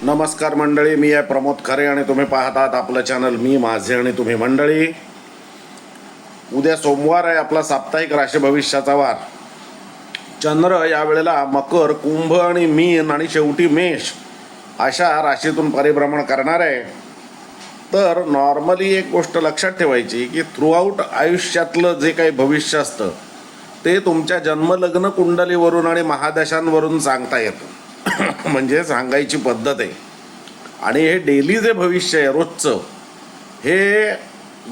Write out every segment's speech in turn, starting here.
नमस्कार मंडळी, मी आहे प्रमोद खरे आणि तुम्ही पाहतात आपलं चॅनल मी माझे आणि तुम्ही मंडळी. उद्या सोमवार आहे, आपला साप्ताहिक राशी भविष्याचा वार. चंद्र यावेळेला मकर, कुंभ आणि मीन आणि शेवटी मेष अशा राशीतून परिभ्रमण करणार आहे. तर नॉर्मली एक गोष्ट लक्षात ठेवायची की थ्रूआउट आयुष्यातलं जे काही भविष्य असतं ते तुमच्या जन्मलग्न कुंडलीवरून आणि महादशांवरून सांगता येतं. म्हणजे सांगायची पद्धत आहे. आणि हे डेली जे भविष्य आहे रोजचं, हे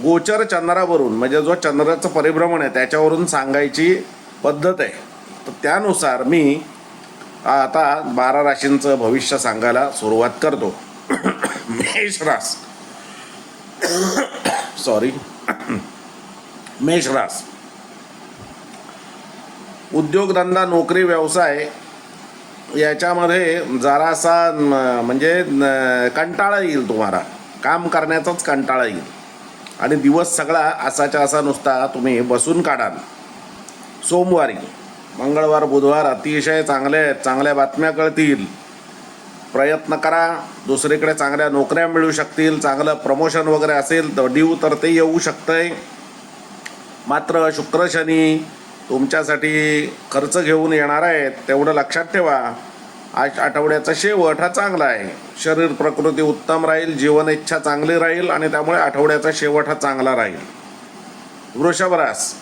गोचर चंद्रावरून म्हणजे जो चंद्राचं परिभ्रमण आहे त्याच्यावरून सांगायची पद्धत आहे. तर त्यानुसार मी आता 12 राशींचं भविष्य सांगायला सुरुवात करतो. मेष रास सॉरी मेष रास. उद्योगधंदा, नोकरी, व्यवसाय याच्यामध्ये जरासा म्हणजे कंटाळा येईल. तुम्हाला काम करण्याचाच कंटाळा येईल आणि दिवस सगळा असाच्या असा नुसता तुम्ही बसून काढाल. सोमवारी, मंगळवार, बुधवार अतिशय चांगल्या बातम्या कळतील. प्रयत्न करा. दुसरीकडे चांगल्या नोकऱ्या मिळू शकतील. चांगलं प्रमोशन वगैरे असेल तर ड्यू तर ते येऊ शकतंय. मात्र शुक्र शनी तुमच्यासाठी खर्च घेऊन येणार आहेत, तेवढं लक्षात ठेवा. आज आठवड्याचा शेवट हा चांगला आहे. शरीर प्रकृती उत्तम राहील, जीवन इच्छा चांगली राहील आणि त्यामुळे आठवड्याचा शेवट हा चांगला राहील. वृषभ रास.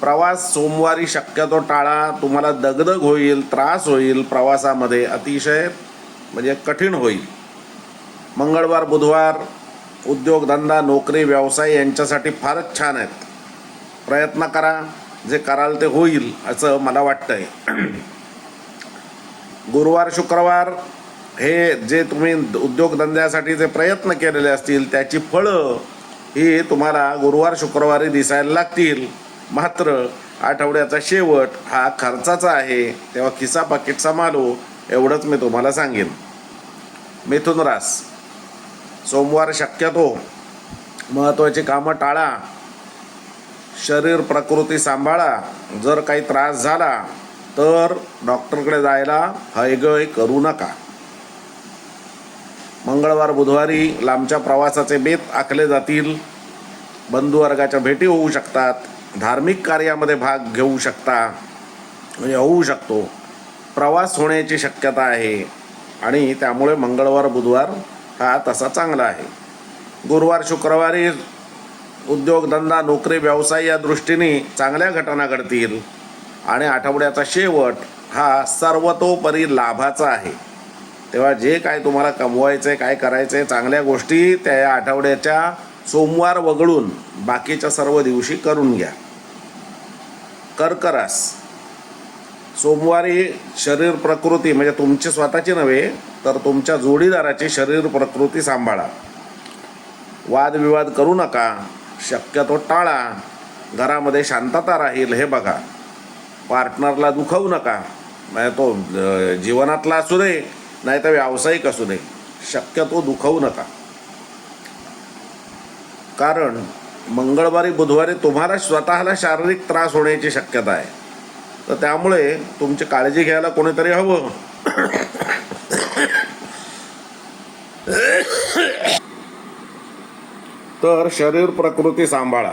प्रवास सोमवारी शक्यतो टाळा. तुम्हाला दगदग होईल, त्रास होईल प्रवासामध्ये, अतिशय म्हणजे कठीण होईल. मंगळवार, बुधवार उद्योगधंदा, नोकरी, व्यवसाय यांच्यासाठी फारच छान आहेत. प्रयत्न करा, जे कराल ते होईल असं मला वाटतंय. गुरुवार, शुक्रवार हे जे तुम्ही उद्योगधंद्यासाठी जे प्रयत्न केलेले असतील त्याची फळं ही तुम्हाला गुरुवार शुक्रवारी दिसायला लागतील. मात्र आठवड्याचा शेवट हा खर्चाचा आहे, तेव्हा खिसा पाकिट सांभाळू एवढंच मी तुम्हाला सांगेन. मिथुन रास. सोमवार शक्यतो महत्त्वाची कामं टाळा. शरीर प्रकृती सांभाळा. जर काही त्रास झाला तर डॉक्टरकडे जायला हयगय करू नका. मंगळवार, बुधवारी लांबच्या प्रवासाचे बेत आखले जातील. बंधुवर्गाच्या भेटी होऊ शकतात. धार्मिक कार्यामध्ये भाग घेऊ शकता म्हणजे होऊ शकतो. प्रवास होण्याची शक्यता आहे आणि त्यामुळे मंगळवार, बुधवार हा तसा चांगला आहे. गुरुवार, शुक्रवारी उद्योगधंदा, नोकरी, व्यवसाय या दृष्टीने चांगल्या घटना घडतील आणि आठवड्याचा शेवट हा सर्वतोपरी लाभाचा आहे. तेव्हा जे काय तुम्हाला कमवायचं आहे, काय करायचं आहे, चांगल्या गोष्टी त्या आठवड्याच्या सोमवार वगळून बाकीच्या सर्व दिवशी करून घ्या. कर्क रास. सोमवारी शरीर प्रकृती म्हणजे तुमची स्वतःची नव्हे तर तुमच्या जोडीदाराची शरीर प्रकृती सांभाळा. वादविवाद करू नका. शक्यतो टाळा. घरामध्ये शांतता राहील हे बघा. पार्टनरला दुखवू नका. म्हणजे तो जीवनातला असू दे नाही तर व्यावसायिक असू दे, शक्यतो दुखवू नका. कारण मंगळवारी, बुधवारी तुम्हाला स्वतःला शारीरिक त्रास होण्याची शक्यता आहे. तर त्यामुळे तुमची काळजी घ्यायला कोणीतरी हवं. तर शरीर प्रकृती सांभाळा.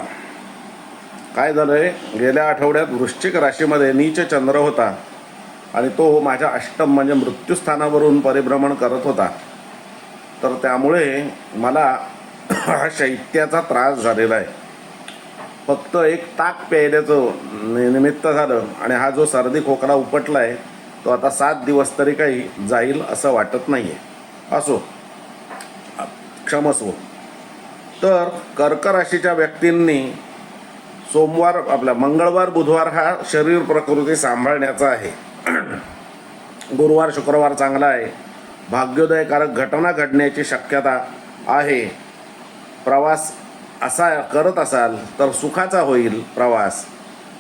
काय झालंय, गेल्या आठवड्यात वृश्चिक राशीमध्ये नीच चंद्र होता आणि तो माझ्या अष्टम म्हणजे मृत्यूस्थानावरून परिभ्रमण करत होता. तर त्यामुळे मला हा शैत्याचा त्रास झालेला आहे. फक्त एक ताक प्यायल्याचं निमित्त झालं आणि हा जो सर्दी खोकला उपटला आहे तो आता 7 दिवस तरी काही जाईल असं वाटत नाही आहे. असो, क्षमस्व. तर कर्क राशीच्या व्यक्तींनी सोमवार मंगळवार, बुधवार हा शरीर प्रकृती सांभाळण्याचा आहे. गुरुवार, शुक्रवार चांगला आहे. भाग्योदयकारक घटना घडण्याची शक्यता आहे. प्रवास असा करत असाल तर सुखाचा होईल प्रवास.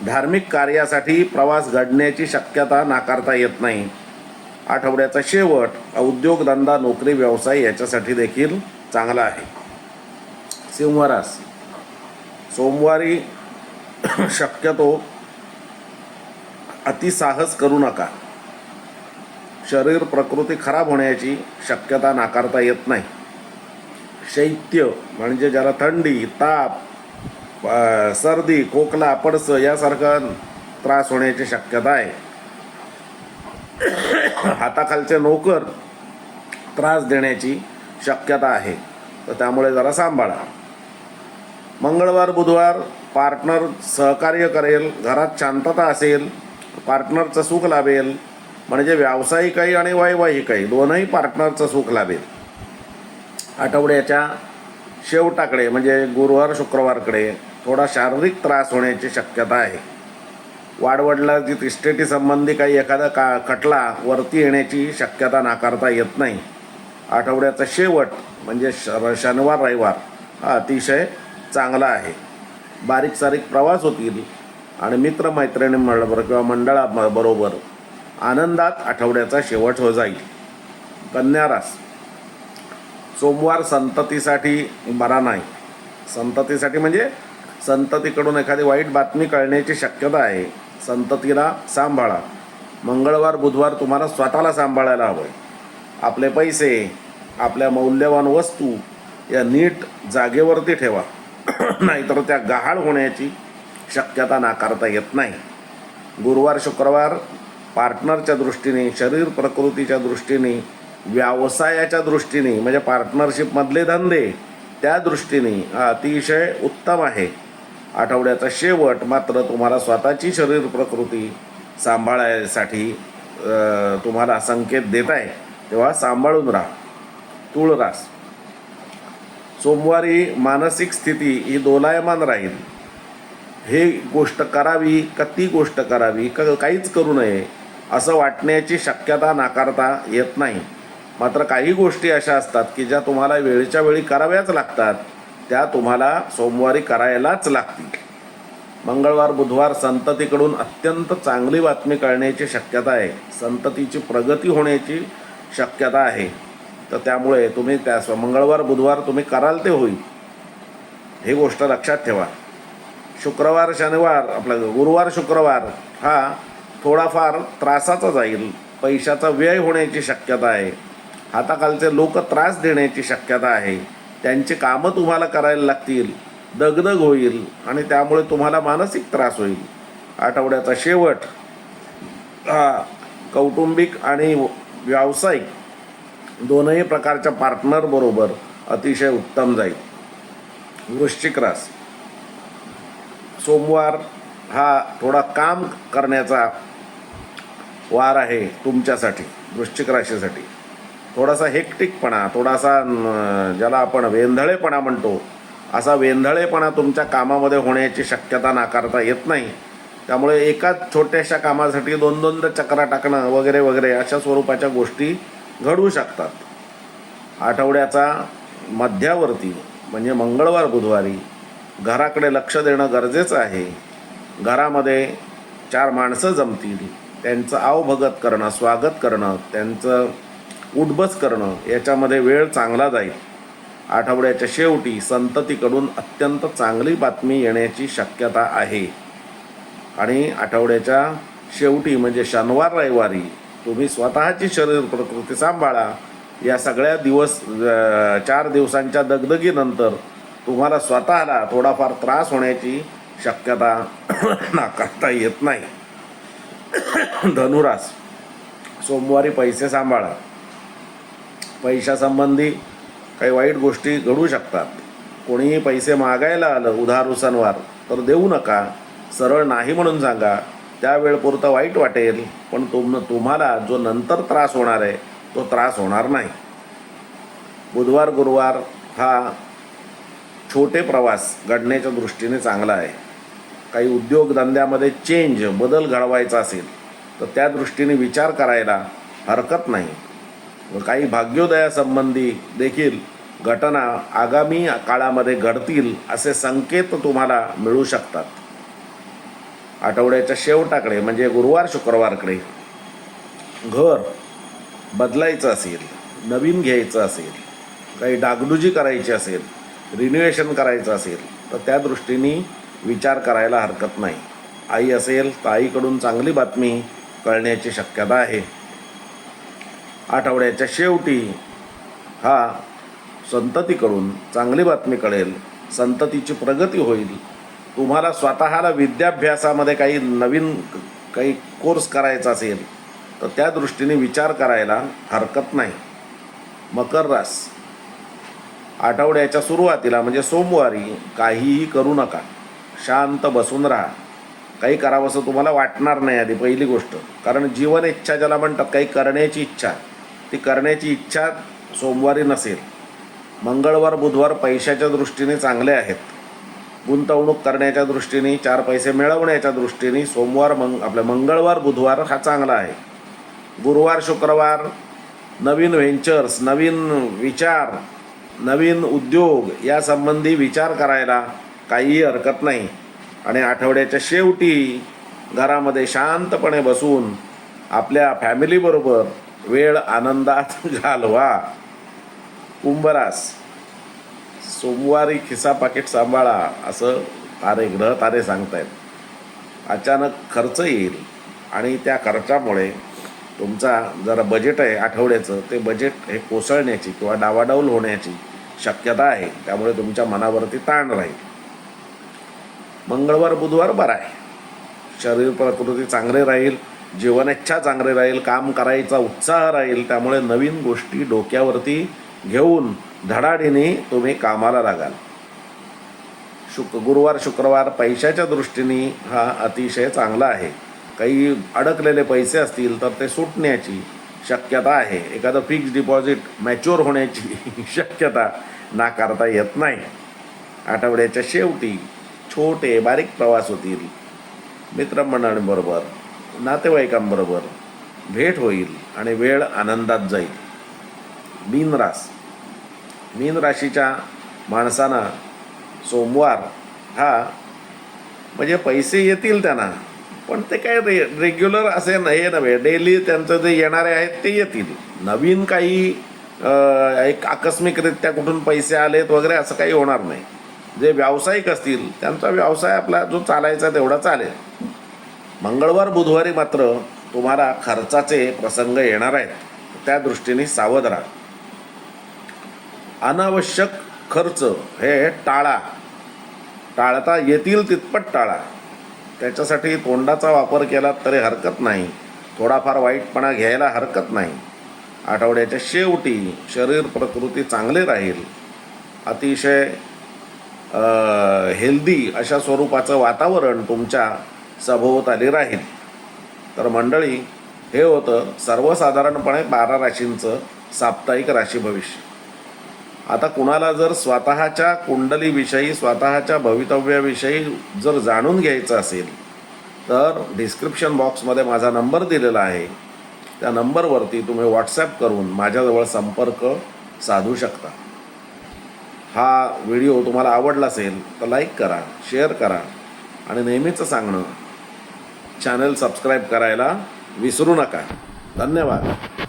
धार्मिक कार्यासाठी प्रवास घडण्याची शक्यता नाकारता येत नाही. आठवड्याचा शेवट उद्योगधंदा, नोकरी, व्यवसाय याच्यासाठी देखील चांगला आहे. सिंह रास. सोमवारी शक्यतो अतिसाहस करू नका. शरीर प्रकृती खराब होण्याची शक्यता नाकारता येत नाही. शैत्य म्हणजे ज्याला थंडी, ताप, सर्दी, खोकला, पडस यासारखा त्रास होण्याची शक्यता आहे. हाताखालचे नोकर त्रास देण्याची शक्यता आहे, तर त्यामुळे जरा सांभाळा. मंगळवार बुधवार पार्टनर सहकार्य करेल, घरात शांतता असेल, पार्टनरचं सुख लाभेल. म्हणजे व्यावसायिकही आणि वैवाहिकही दोनही पार्टनरचं सुख लाभेल. आठवड्याच्या शेवटाकडे म्हणजे गुरुवार शुक्रवारकडे थोडा शारीरिक त्रास होण्याची शक्यता आहे. वाडवडिलांची इस्टेटी संबंधी काही एखादा खटला वरती येण्याची शक्यता नाकारता येत नाही. आठवड्याचा शेवट म्हणजे शनिवार रविवार हा अतिशय चांगला आहे. बारीक सारीक प्रवास होतील आणि मित्रमैत्रिणींबरोबर किंवा मंडळाबरोबर आनंदात आठवड्याचा शेवट हो जाईल. कन्या रास सोमवार संततीसाठी बरा नाही. संततीसाठी म्हणजे संततीकडून एखादी वाईट बातमी कळण्याची शक्यता आहे. संततीला सांभाळा. मंगळवार बुधवार तुम्हाला स्वतःला सांभाळायला हवं आहे. आपले पैसे, आपल्या मौल्यवान वस्तू या नीट जागेवरती ठेवा, नाहीतर त्या गहाळ होण्याची शक्यता नाकारता येत नाही. गुरुवार शुक्रवार पार्टनरच्या दृष्टीने, शरीर प्रकृतीच्या दृष्टीने, व्यवसायाच्या दृष्टीने म्हणजे पार्टनरशिपमधले धंदे त्या दृष्टीने अतिशय उत्तम आहे. आठवड्याचा शेवट मात्र तुम्हाला स्वतःची शरीर प्रकृती सांभाळण्यासाठी तुम्हाला संकेत देत आहे, तेव्हा सांभाळून राहा. तुळ रास सोमवारी मानसिक स्थिती ही दोलायमान राहील. हे गोष्ट करावी का ती गोष्ट करावी का काहीच करू नये असं वाटण्याची शक्यता नाकारता येत नाही. मात्र काही गोष्टी अशा असतात की ज्या तुम्हाला वेळच्या वेळी कराव्याच लागतात, त्या तुम्हाला सोमवारी करायलाच लागतील. मंगळवार बुधवार संततीकडून अत्यंत चांगली बातमी कळण्याची शक्यता आहे. संततीची प्रगती होण्याची शक्यता आहे. तर त्यामुळे तुम्ही त्या मंगळवार बुधवार तुम्ही कराल ते होईल, ही गोष्ट लक्षात ठेवा. शुक्रवार शनिवार गुरुवार शुक्रवार हा थोडाफार त्रासाचा जाईल. पैशाचा व्यय होण्याची शक्यता आहे. हाताखालचे लोक त्रास देण्याची शक्यता आहे. त्यांची कामं तुम्हाला करायला लागतील, दगदग होईल आणि त्यामुळे तुम्हाला मानसिक त्रास होईल. आठवड्याचा शेवट हा कौटुंबिक आणि व्यावसायिक दोनही प्रकारच्या पार्टनर बरोबर अतिशय उत्तम जाईल. वृश्चिक रास सोमवार हा थोडा काम करण्याचा वार आहे तुमच्यासाठी. वृश्चिक राशीसाठी थोडासा हेक्टिकपणा, थोडासा ज्याला आपण वेंधळेपणा म्हणतो, असा वेंधळेपणा तुमच्या कामामध्ये होण्याची शक्यता नाकारता येत नाही. त्यामुळे एकाच छोट्याशा कामासाठी दोन चक्रा टाकणं वगैरे वगैरे अशा स्वरूपाच्या गोष्टी घडू शकतात. आठवड्याचा मध्यावर्ती म्हणजे मंगळवार बुधवारी घराकडे लक्ष देणं गरजेचं आहे. घरामध्ये 4 माणसं जमतील, त्यांचं आवभगत करणं, स्वागत करणं, त्यांचं उठबस करणं याच्यामध्ये वेळ चांगला जाईल. आठवड्याच्या शेवटी संततीकडून अत्यंत चांगली बातमी येण्याची शक्यता आहे. आणि आठवड्याच्या शेवटी म्हणजे शनिवार रविवारी तुम्ही स्वतःची शरीर प्रकृती सांभाळा. या सगळ्या 4 दिवसांच्या दगदगीनंतर तुम्हाला स्वतःला थोडाफार त्रास होण्याची शक्यता नाकारता येत नाही. धनुरास सोमवारी पैसे सांभाळा. पैशासंबंधी काही वाईट गोष्टी घडू शकतात. कोणीही पैसे मागायला आलं उधार उसनवार तर देऊ नका. सरळ नाही म्हणून सांगा. त्या वेळपुरतं वाईट वाटेल, पण तुम्हाला जो नंतर त्रास होणार आहे तो त्रास होणार नाही. बुधवार गुरुवार हा छोटे प्रवास घडण्याच्या दृष्टीने चांगला आहे. काही उद्योगधंद्यामध्ये बदल घडवायचा असेल तर त्या दृष्टीने विचार करायला हरकत नाही. व काही भाग्योदयासंबंधी देखील घटना आगामी काळामध्ये घडतील असे संकेत तुम्हाला मिळू शकतात. आठवड्याच्या शेवटाकडे म्हणजे गुरुवार शुक्रवारकडे घर बदलायचं असेल, नवीन घ्यायचं असेल, काही डागडुजी करायची असेल, रिन्युएशन करायचं असेल तर त्या दृष्टीने विचार करायला हरकत नाही. आई असेल तर आईकडून चांगली बातमी कळण्याची शक्यता आहे. आठवड्याच्या शेवटी हा संततीकडून चांगली बातमी कळेल, संततीची प्रगती होईल. तुम्हाला स्वतःला विद्याभ्यासामध्ये काही नवीन काही कोर्स करायचा असेल तर त्या दृष्टीने विचार करायला हरकत नाही. मकर रास, आठवड्याच्या सुरुवातीला म्हणजे सोमवारी काहीही करू नका, शांत बसून राहा. काही करावंसं तुम्हाला वाटणार नाही आधी पहिली गोष्ट, कारण जीवन इच्छा ज्याला म्हणतात, काही करण्याची इच्छा, ती करण्याची इच्छा सोमवारी नसेल. मंगळवार बुधवार पैशाच्या दृष्टीने चांगले आहेत, गुंतवणूक करण्याच्या दृष्टीने, चार पैसे मिळवण्याच्या दृष्टीने सोमवार आपल्या मंगळवार बुधवार हा चांगला आहे. गुरुवार शुक्रवार नवीन व्हेंचर्स, नवीन विचार, नवीन उद्योग यासंबंधी विचार करायला काहीही हरकत नाही. आणि आठवड्याच्या शेवटी घरामध्ये शांतपणे बसून आपल्या फॅमिलीबरोबर वेळ आनंदात घालवा. कुंभरास, सोमवारी खिसा पाकिट सांभाळा असं ग्रह तारे सांगतायत. अचानक खर्च येईल आणि त्या खर्चामुळे तुमचा जरा बजेट आहे आठवड्याचं, ते बजेट हे कोसळण्याची किंवा डावाडौल होण्याची शक्यता आहे. त्यामुळे तुमच्या मनावरती ताण राहील. मंगळवार बुधवार बरा आहे, शरीर प्रकृती चांगले राहील, जीवनेच्छा चांगली राहील, काम करायचा उत्साह राहील. त्यामुळे नवीन गोष्टी डोक्यावरती घेऊन धडाडीने तुम्ही कामाला लागाल. गुरुवार शुक्रवार पैशाच्या दृष्टीने हा अतिशय चांगला आहे. काही अडकलेले पैसे असतील तर ते सुटण्याची शक्यता आहे. एखादं फिक्स डिपॉझिट मॅच्युअर होण्याची शक्यता नाकारता येत नाही. आठवड्याच्या शेवटी छोटे बारीक प्रवास होतील, मित्रमंडळींबरोबर, नातेवाईकांबरोबर भेट होईल आणि वेळ आनंदात जाईल. मीन राशीच्या माणसांना सोमवार हा म्हणजे पैसे येतील त्यांना, पण ते काय रेग्युलर असे हे नव्हे, डेली त्यांचं जे येणारे आहेत ते येतील. नवीन काही एक आकस्मिकरित्या कुठून पैसे आलेत वगैरे असं काही होणार नाही. जे व्यावसायिक असतील त्यांचा व्यवसाय आपला जो चालायचा तेवढा चालेल. मंगळवार बुधवारी मात्र तुम्हाला खर्चाचे प्रसंग येणार आहेत, त्या दृष्टीने सावध राहा. अनावश्यक खर्च हे टाळता येतील तितपत टाळा. त्याच्यासाठी तोंडाचा वापर केला तरी हरकत नाही, थोडाफार वाईटपणा घ्यायला हरकत नाही. आठवड्याच्या शेवटी शरीर प्रकृती चांगली राहील, अतिशय हेल्दी अशा स्वरूपाचं वातावरण तुमच्या सभोवताली राहील. तर मंडळी, हे होतं सर्वसाधारणपणे 12 राशींचं साप्ताहिक राशी भविष्य. आता कुणाला जर स्वतःच्या कुंडलीविषयी, स्वतःच्या भवितव्याविषयी जर जाणून घ्यायचं असेल तर डिस्क्रिप्शन बॉक्समध्ये माझा नंबर दिलेला आहे. त्या नंबरवरती तुम्ही व्हॉट्सॲप करून माझ्याजवळ संपर्क साधू शकता. हा व्हिडिओ तुम्हाला आवडला असेल तर लाईक करा, शेअर करा आणि नेहमीचं सांगणं, चॅनल सबस्क्राईब करायला विसरू नका. धन्यवाद.